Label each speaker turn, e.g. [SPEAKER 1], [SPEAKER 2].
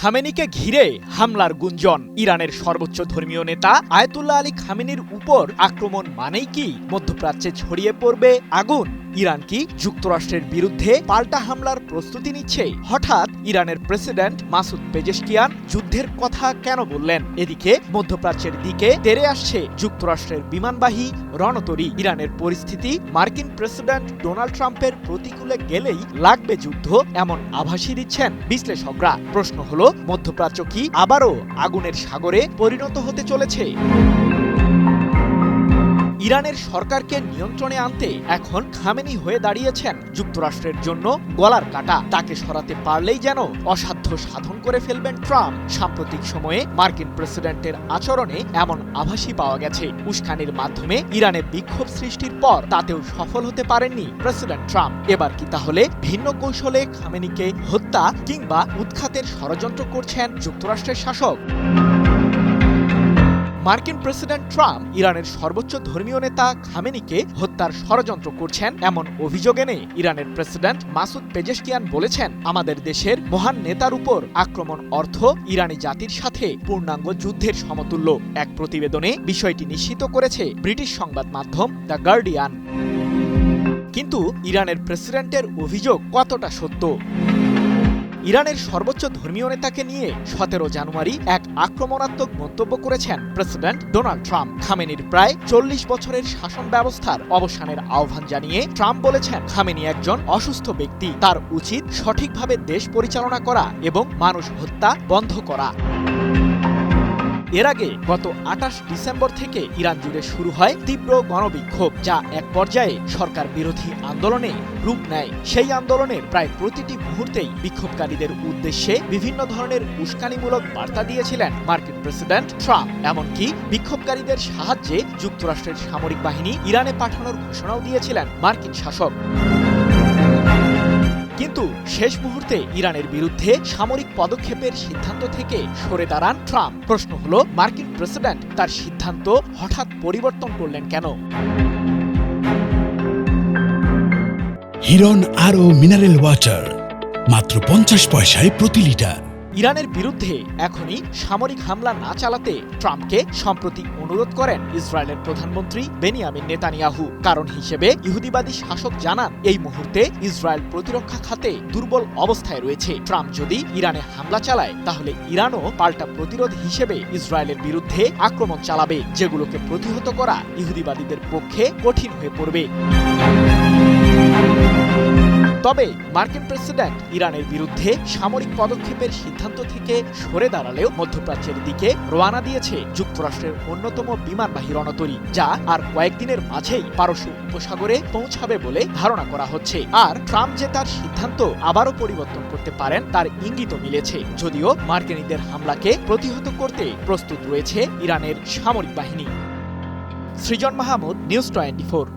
[SPEAKER 1] খামেনিকে ঘিরে হামলার গুঞ্জন। ইরানের সর্বোচ্চ ধর্মীয় নেতা আয়াতুল্লাহ আলী খামেনির উপর আক্রমণ মানেই কি মধ্যপ্রাচ্যে ছড়িয়ে পড়বে আগুন? ইরান কি যুক্তরাষ্ট্রের বিরুদ্ধে পাল্টা হামলার প্রস্তুতি নিচ্ছে? হঠাৎ ইরানের প্রেসিডেন্ট মাসুদ পেজেশকিয়ান যুদ্ধের কথা কেন বললেন? এদিকে মধ্যপ্রাচ্যের দিকে তেড়ে আসছে যুক্তরাষ্ট্রের বিমানবাহী রণতরী। ইরানের পরিস্থিতি মার্কিন প্রেসিডেন্ট ডোনাল্ড ট্রাম্পের প্রতিকূলে গেলেই লাগবে যুদ্ধ, এমন আভাসই দিচ্ছেন বিশ্লেষকরা। প্রশ্ন হলো, মধ্যপ্রাচ্য কি আবারও আগুনের সাগরে পরিণত হতে চলেছে? ইরানের সরকারকে নিয়ন্ত্রণে আনতে এখন খামেনি হয়ে দাঁড়িয়েছেন যুক্তরাষ্ট্রের জন্য গলার কাটা। তাকে সরাতে পারলেই যেন অসাধ্য সাধন করে ফেলবেন ট্রাম্প। সাম্প্রতিক সময়ে মার্কিন প্রেসিডেন্টের আচরণে এমন আভাসই পাওয়া গেছে। উস্কানির মাধ্যমে ইরানে বিক্ষোভ সৃষ্টির পর তাতেও সফল হতে পারেননি প্রেসিডেন্ট ট্রাম্প। এবার কি তাহলে ভিন্ন কৌশলে খামেনিকে হত্যা কিংবা উৎখাতের ষড়যন্ত্র করছেন যুক্তরাষ্ট্রের শাসক? মার্কিন প্রেসিডেন্ট ট্রাম্প ইরানের সর্বোচ্চ ধর্মীয় নেতা খামেনিকে হত্যার ষড়যন্ত্র করছেন এমন অভিযোগ এনে ইরানের প্রেসিডেন্ট মাসুদ পেজেশকিয়ান বলেছেন, আমাদের দেশের মহান নেতার উপর আক্রমণ অর্থ ইরানি জাতির সাথে পূর্ণাঙ্গ যুদ্ধের সমতুল্য। এক প্রতিবেদনে বিষয়টি নিশ্চিত করেছে ব্রিটিশ সংবাদ মাধ্যম দ্য গার্ডিয়ান। কিন্তু ইরানের প্রেসিডেন্টের অভিযোগ কতটা সত্য? ইরানের সর্বোচ্চ ধর্মীয় নেতাকে নিয়ে 17 জানুয়ারি এক আক্রমণাত্মক মন্তব্য করেছেন প্রেসিডেন্ট ডোনাল্ড ট্রাম্প। খামেনির প্রায় 40 বছরের শাসন ব্যবস্থার অবসানের আহ্বান জানিয়ে ট্রাম্প বলেছেন, খামেনি একজন অসুস্থ ব্যক্তি, তার উচিত সঠিকভাবে দেশ পরিচালনা করা এবং মানুষ হত্যা বন্ধ করা। এর আগে গত 28 ডিসেম্বর থেকে ইরান জুড়ে শুরু হয় তীব্র গণবিক্ষোভ, যা এক পর্যায়ে সরকার বিরোধী আন্দোলনে রূপ নেয়। সেই আন্দোলনের প্রায় প্রতিটি মুহূর্তেই বিক্ষোভকারীদের উদ্দেশ্যে বিভিন্ন ধরনের উস্কানিমূলক বার্তা দিয়েছিলেন মার্কিন প্রেসিডেন্ট ট্রাম্প। এমনকি বিক্ষোভকারীদের সাহায্যে যুক্তরাষ্ট্রের সামরিক বাহিনী ইরানে পাঠানোর ঘোষণাও দিয়েছিলেন মার্কিন শাসক। কিন্তু শেষ মুহূর্তে ইরানের বিরুদ্ধে সামরিক পদক্ষেপের সিদ্ধান্ত থেকে সরে দাঁড়ান ট্রাম্প। প্রশ্ন হলো, মার্কিন প্রেসিডেন্ট তার সিদ্ধান্ত হঠাৎ পরিবর্তন করলেন কেন?
[SPEAKER 2] হিরন আরও মিনারেল ওয়াটার মাত্র 50 পয়সায় প্রতি লিটার।
[SPEAKER 1] ইরানের বিরুদ্ধে এখনই সামরিক হামলা না চালাতে ট্রাম্পকে সম্প্রতি অনুরোধ করেন ইসরায়েলের প্রধানমন্ত্রী বেনিয়ামিন নেতানিয়াহু। কারণ হিসেবে ইহুদিবাদী শাসক জানান, এই মুহূর্তে ইসরায়েল প্রতিরক্ষা খাতে দুর্বল অবস্থায় রয়েছে। ট্রাম্প যদি ইরানে হামলা চালায় তাহলে ইরানও পাল্টা প্রতিরোধ হিসেবে ইসরায়েলের বিরুদ্ধে আক্রমণ চালাবে, যেগুলোকে প্রতিহত করা ইহুদিবাদীদের পক্ষে কঠিন হয়ে পড়বে। তবে মার্কিন প্রেসিডেন্ট ইরানের বিরুদ্ধে সামরিক পদক্ষেপের সিদ্ধান্ত থেকে সরে দাঁড়ালেও মধ্যপ্রাচ্যের দিকে রওনা দিয়েছে যুক্তরাষ্ট্রের অন্যতম বিমানবাহী রণতরী, যা আর কয়েকদিনের মাঝেই পারস্য উপসাগরে পৌঁছাবে বলে ধারণা করা হচ্ছে। আর ট্রাম্প যে তার সিদ্ধান্ত আবারও পরিবর্তন করতে পারেন তার ইঙ্গিতও মিলেছে, যদিও মার্কিনীদের হামলাকে প্রতিহত করতে প্রস্তুত রয়েছে ইরানের সামরিক বাহিনী। সৃজন মাহমুদ, নিউজ 24।